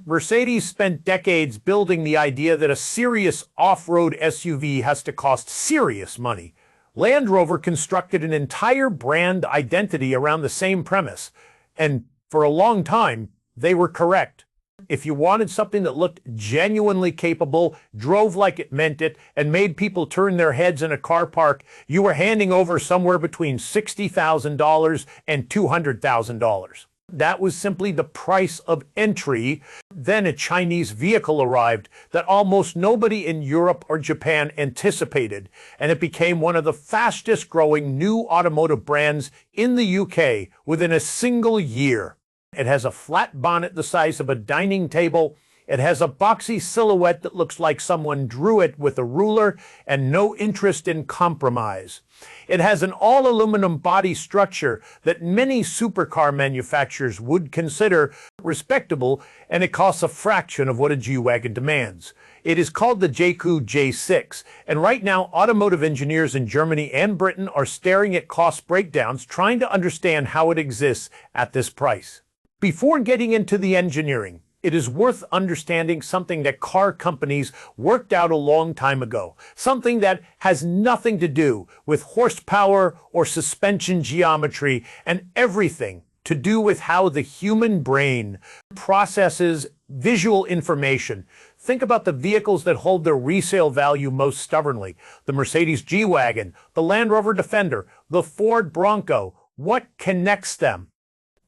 Mercedes spent decades building the idea that a serious off-road SUV has to cost serious money. Land Rover constructed an entire brand identity around the same premise, and for a long time, they were correct. If you wanted something that looked genuinely capable, drove like it meant it, and made people turn their heads in a car park, you were handing over somewhere between $60,000 and $200,000. That was simply the price of entry. Then a Chinese vehicle arrived that almost nobody in Europe or Japan anticipated, and it became one of the fastest growing new automotive brands in the UK within a single year. It has a flat bonnet the size of a dining table. It has a boxy silhouette that looks like someone drew it with a ruler, and no interest in compromise. It has an all-aluminum body structure that many supercar manufacturers would consider respectable, and it costs a fraction of what a G-Wagon demands. It is called the Jaecoo J6, and right now automotive engineers in Germany and Britain are staring at cost breakdowns, trying to understand how it exists at this price. Before getting into the engineering, it is worth understanding something that car companies worked out a long time ago, something that has nothing to do with horsepower or suspension geometry, and everything to do with how the human brain processes visual information. Think about the vehicles that hold their resale value most stubbornly: the Mercedes G-Wagon, the Land Rover Defender, the Ford Bronco. What connects them?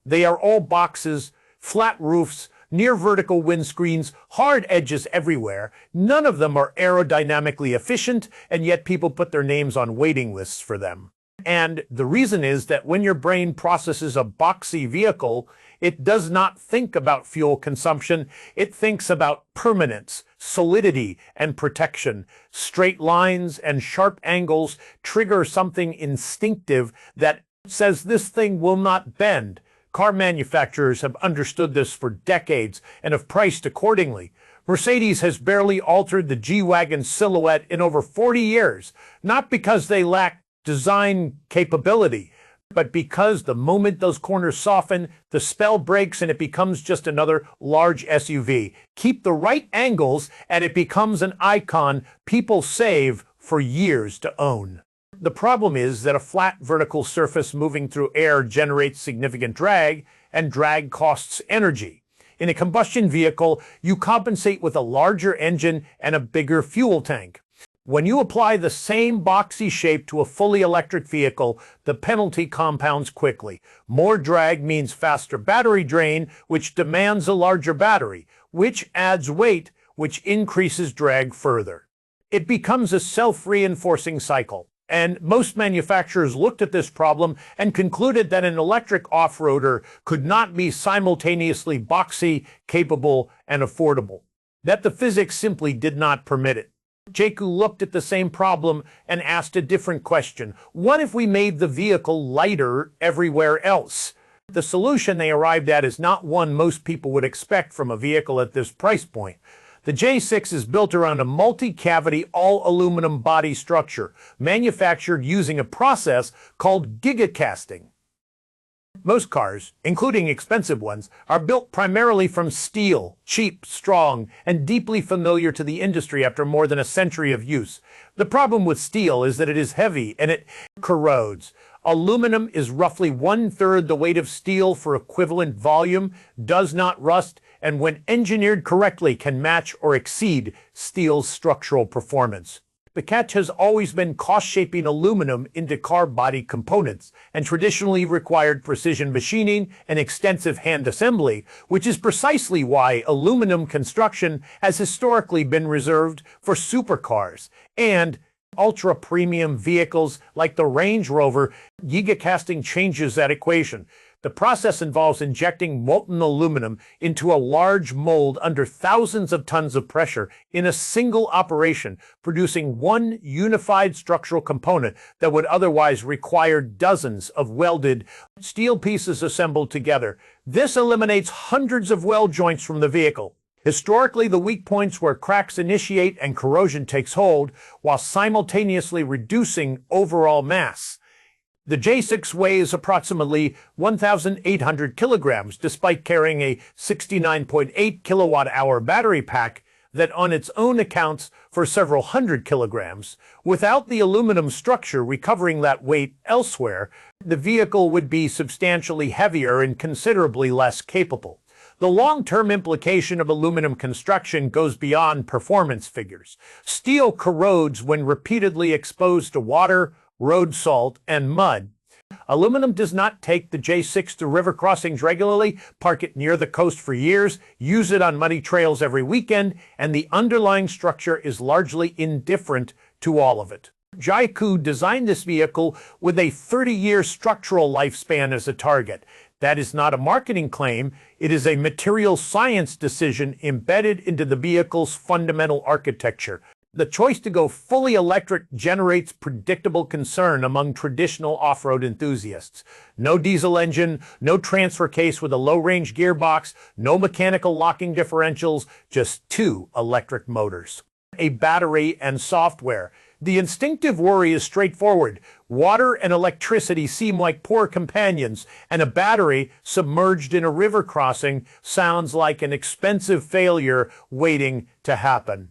They are all boxes, flat roofs, near vertical windscreens, hard edges everywhere. None of them are aerodynamically efficient, and yet people put their names on waiting lists for them. And the reason is that when your brain processes a boxy vehicle, it does not think about fuel consumption. It thinks about permanence, solidity, and protection. Straight lines and sharp angles trigger something instinctive that says this thing will not bend. Car manufacturers have understood this for decades and have priced accordingly. Mercedes has barely altered the G-Wagon silhouette in over 40 years, not because they lack design capability, but because the moment those corners soften, the spell breaks and it becomes just another large SUV. Keep the right angles and it becomes an icon people save for years to own. The problem is that a flat vertical surface moving through air generates significant drag, and drag costs energy. In a combustion vehicle, you compensate with a larger engine and a bigger fuel tank. When you apply the same boxy shape to a fully electric vehicle, the penalty compounds quickly. More drag means faster battery drain, which demands a larger battery, which adds weight, which increases drag further. It becomes a self-reinforcing cycle. And most manufacturers looked at this problem and concluded that an electric off-roader could not be simultaneously boxy, capable, and affordable. That the physics simply did not permit it. Jaecoo looked at the same problem and asked a different question. What if we made the vehicle lighter everywhere else? The solution they arrived at is not one most people would expect from a vehicle at this price point. The J6 is built around a multi-cavity all-aluminum body structure, manufactured using a process called Giga casting. Most cars, including expensive ones, are built primarily from steel, cheap, strong, and deeply familiar to the industry after more than a century of use. The problem with steel is that it is heavy and it corrodes. Aluminum is roughly 1/3 the weight of steel for equivalent volume, does not rust, and when engineered correctly can match or exceed steel's structural performance. The catch has always been cost-shaping aluminum into car body components, and traditionally required precision machining and extensive hand assembly, which is precisely why aluminum construction has historically been reserved for supercars and ultra-premium vehicles like the Range Rover. Giga casting changes that equation. The process involves injecting molten aluminum into a large mold under thousands of tons of pressure in a single operation, producing one unified structural component that would otherwise require dozens of welded steel pieces assembled together. This eliminates hundreds of weld joints from the vehicle. Historically, the weak points where cracks initiate and corrosion takes hold, while simultaneously reducing overall mass. The J6 weighs approximately 1,800 kilograms, despite carrying a 69.8 kilowatt-hour battery pack that on its own accounts for several hundred kilograms. Without the aluminum structure recovering that weight elsewhere, the vehicle would be substantially heavier and considerably less capable. The long-term implication of aluminum construction goes beyond performance figures. Steel corrodes when repeatedly exposed to water, road salt, and mud. Aluminum does not take the J6 to river crossings regularly, park it near the coast for years, use it on muddy trails every weekend, and the underlying structure is largely indifferent to all of it. Jaecoo designed this vehicle with a 30-year structural lifespan as a target. That is not a marketing claim, it is a material science decision embedded into the vehicle's fundamental architecture. The choice to go fully electric generates predictable concern among traditional off-road enthusiasts. No diesel engine, no transfer case with a low-range gearbox, no mechanical locking differentials, just two electric motors, a battery, and software. The instinctive worry is straightforward. Water and electricity seem like poor companions, and a battery submerged in a river crossing sounds like an expensive failure waiting to happen.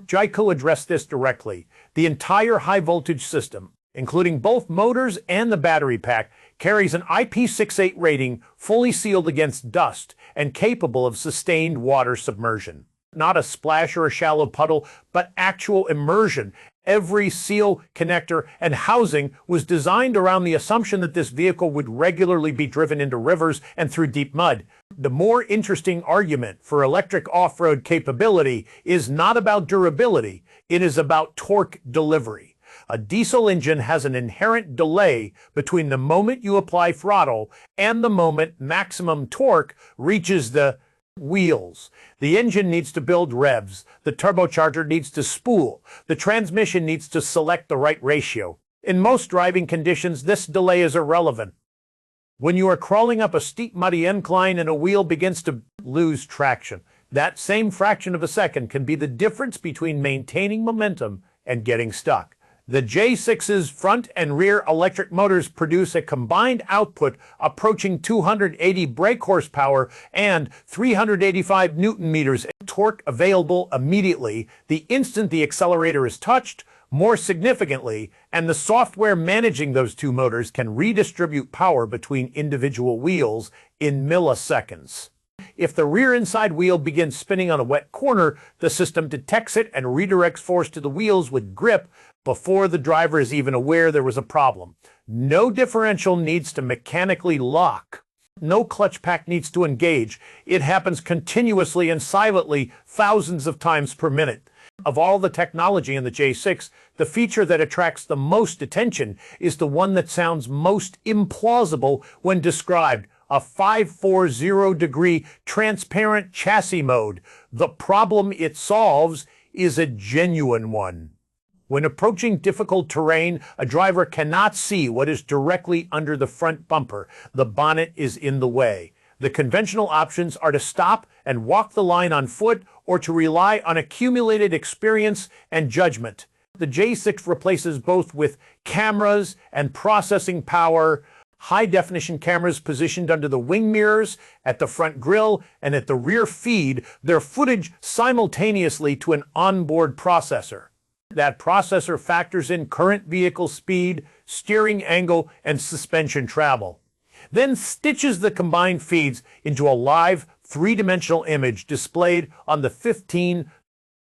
Jaecoo addressed this directly. The entire high-voltage system, including both motors and the battery pack, carries an IP68 rating, fully sealed against dust, and capable of sustained water submersion. Not a splash or a shallow puddle, but actual immersion. Every seal, connector, and housing was designed around the assumption that this vehicle would regularly be driven into rivers and through deep mud. The more interesting argument for electric off-road capability is not about durability, it is about torque delivery. A diesel engine has an inherent delay between the moment you apply throttle and the moment maximum torque reaches the wheels. The engine needs to build revs, the turbocharger needs to spool, the transmission needs to select the right ratio. In most driving conditions, this delay is irrelevant. When you are crawling up a steep, muddy incline and a wheel begins to lose traction, that same fraction of a second can be the difference between maintaining momentum and getting stuck. The J6's front and rear electric motors produce a combined output approaching 280 brake horsepower and 385 newton meters torque, available immediately the instant the accelerator is touched. More significantly, and the software managing those two motors can redistribute power between individual wheels in milliseconds. If the rear inside wheel begins spinning on a wet corner, the system detects it and redirects force to the wheels with grip before the driver is even aware there was a problem. No differential needs to mechanically lock. No clutch pack needs to engage. It happens continuously and silently, thousands of times per minute. Of all the technology in the J6, the feature that attracts the most attention is the one that sounds most implausible when described: a 540-degree transparent chassis mode. The problem it solves is a genuine one. When approaching difficult terrain, a driver cannot see what is directly under the front bumper. The bonnet is in the way. The conventional options are to stop and walk the line on foot or to rely on accumulated experience and judgment. The J6 replaces both with cameras and processing power. High-definition cameras positioned under the wing mirrors, at the front grille, and at the rear feed their footage simultaneously to an onboard processor. That processor factors in current vehicle speed, steering angle, and suspension travel, then stitches the combined feeds into a live, three-dimensional image displayed on the 15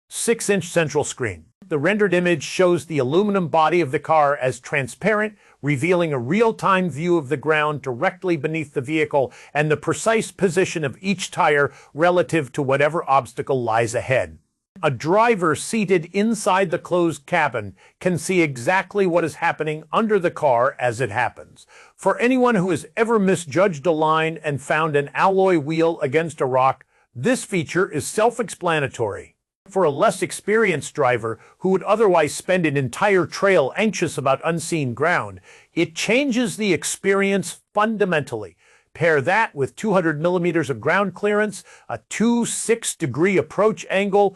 6-inch central screen. The rendered image shows the aluminum body of the car as transparent, revealing a real-time view of the ground directly beneath the vehicle and the precise position of each tire relative to whatever obstacle lies ahead. A driver seated inside the closed cabin can see exactly what is happening under the car as it happens. For anyone who has ever misjudged a line and found an alloy wheel against a rock, this feature is self-explanatory. For a less experienced driver who would otherwise spend an entire trail anxious about unseen ground, it changes the experience fundamentally. Pair that with 200 millimeters of ground clearance, a 2.6-degree approach angle,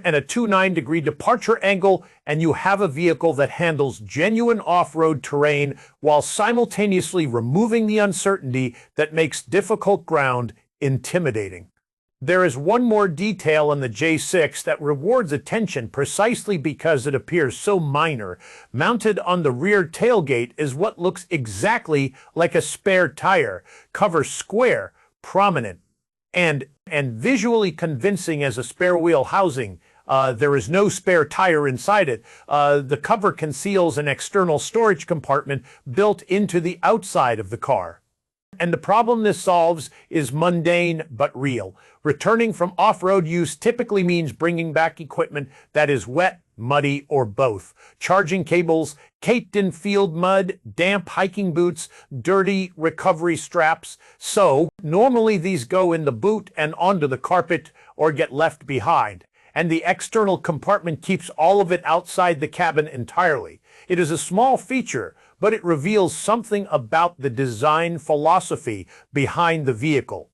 and a 29-degree departure angle, and you have a vehicle that handles genuine off-road terrain while simultaneously removing the uncertainty that makes difficult ground intimidating. There is one more detail in the J6 that rewards attention precisely because it appears so minor. Mounted on the rear tailgate is what looks exactly like a spare tire, cover square, prominent, and visually convincing as a spare wheel housing. There is no spare tire inside it. The cover conceals an external storage compartment built into the outside of the car. And the problem this solves is mundane but real. Returning from off-road use typically means bringing back equipment that is wet, muddy, or both. Charging cables, caked in field mud, damp hiking boots, dirty recovery straps. So, normally these go in the boot and onto the carpet or get left behind. And the external compartment keeps all of it outside the cabin entirely. It is a small feature, but it reveals something about the design philosophy behind the vehicle.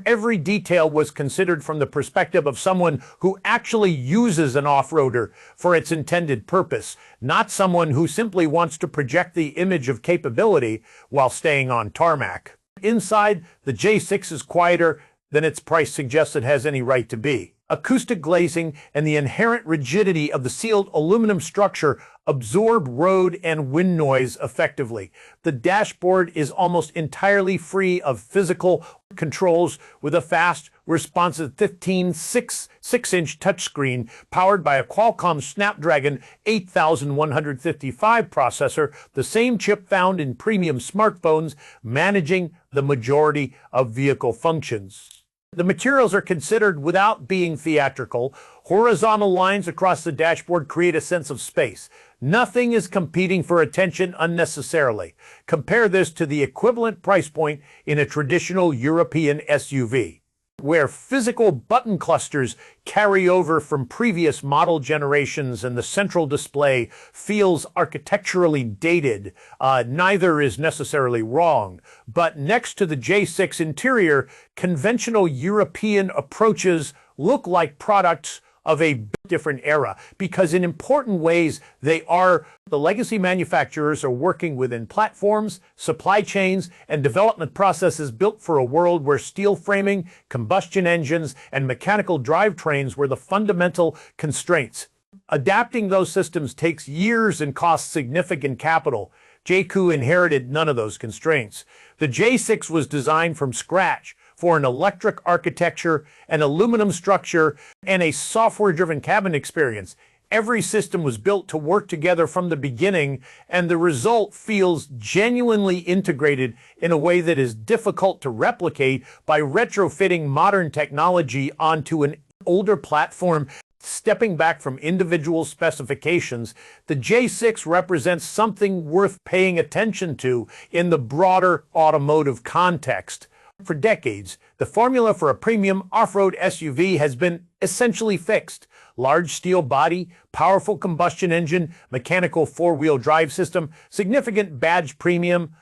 Every detail was considered from the perspective of someone who actually uses an off-roader for its intended purpose, not someone who simply wants to project the image of capability while staying on tarmac. Inside, the J6 is quieter than its price suggests it has any right to be. Acoustic glazing and the inherent rigidity of the sealed aluminum structure absorb road and wind noise effectively. The dashboard is almost entirely free of physical controls with a fast, responsive 6-inch touchscreen powered by a Qualcomm Snapdragon 8155 processor, the same chip found in premium smartphones, managing the majority of vehicle functions. The materials are considered without being theatrical. Horizontal lines across the dashboard create a sense of space. Nothing is competing for attention unnecessarily. Compare this to the equivalent price point in a traditional European SUV, where physical button clusters carry over from previous model generations and the central display feels architecturally dated. Neither is necessarily wrong. But next to the J6 interior, conventional European approaches look like products of a different era, because in important ways the legacy manufacturers are working within platforms, supply chains, and development processes built for a world where steel framing, combustion engines, and mechanical drivetrains were the fundamental constraints. Adapting those systems takes years and costs significant capital. Jaecoo inherited none of those constraints. The J6 was designed from scratch for an electric architecture, an aluminum structure, and a software-driven cabin experience. Every system was built to work together from the beginning, and the result feels genuinely integrated in a way that is difficult to replicate by retrofitting modern technology onto an older platform. Stepping back from individual specifications, the J6 represents something worth paying attention to in the broader automotive context. For decades, the formula for a premium off-road SUV has been essentially fixed. Large steel body, powerful combustion engine, mechanical four-wheel drive system, significant badge premium,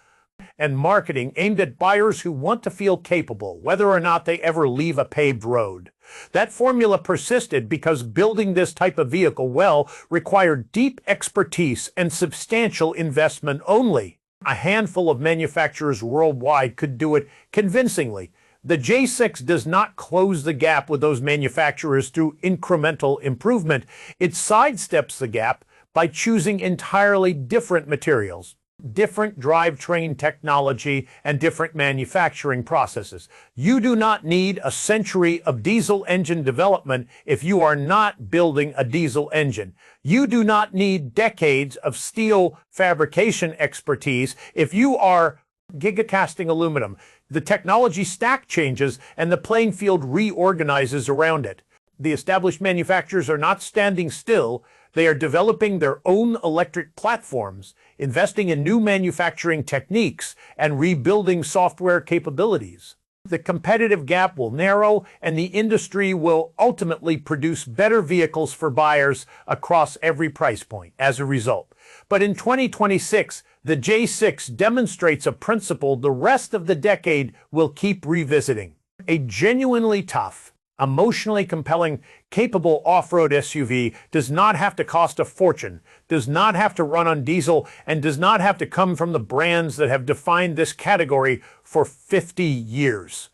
and marketing aimed at buyers who want to feel capable, whether or not they ever leave a paved road. That formula persisted because building this type of vehicle well required deep expertise and substantial investment only. A handful of manufacturers worldwide could do it convincingly. The J6 does not close the gap with those manufacturers through incremental improvement. It sidesteps the gap by choosing entirely different materials, different drivetrain technology, and different manufacturing processes. You do not need a century of diesel engine development if you are not building a diesel engine. You do not need decades of steel fabrication expertise if you are Giga casting aluminum. The technology stack changes and the playing field reorganizes around it. The established manufacturers are not standing still. They are developing their own electric platforms, investing in new manufacturing techniques, and rebuilding software capabilities. The competitive gap will narrow, and the industry will ultimately produce better vehicles for buyers across every price point as a result. But in 2026, the J6 demonstrates a principle the rest of the decade will keep revisiting. A genuinely tough, emotionally compelling, capable off-road SUV does not have to cost a fortune, does not have to run on diesel, and does not have to come from the brands that have defined this category for 50 years.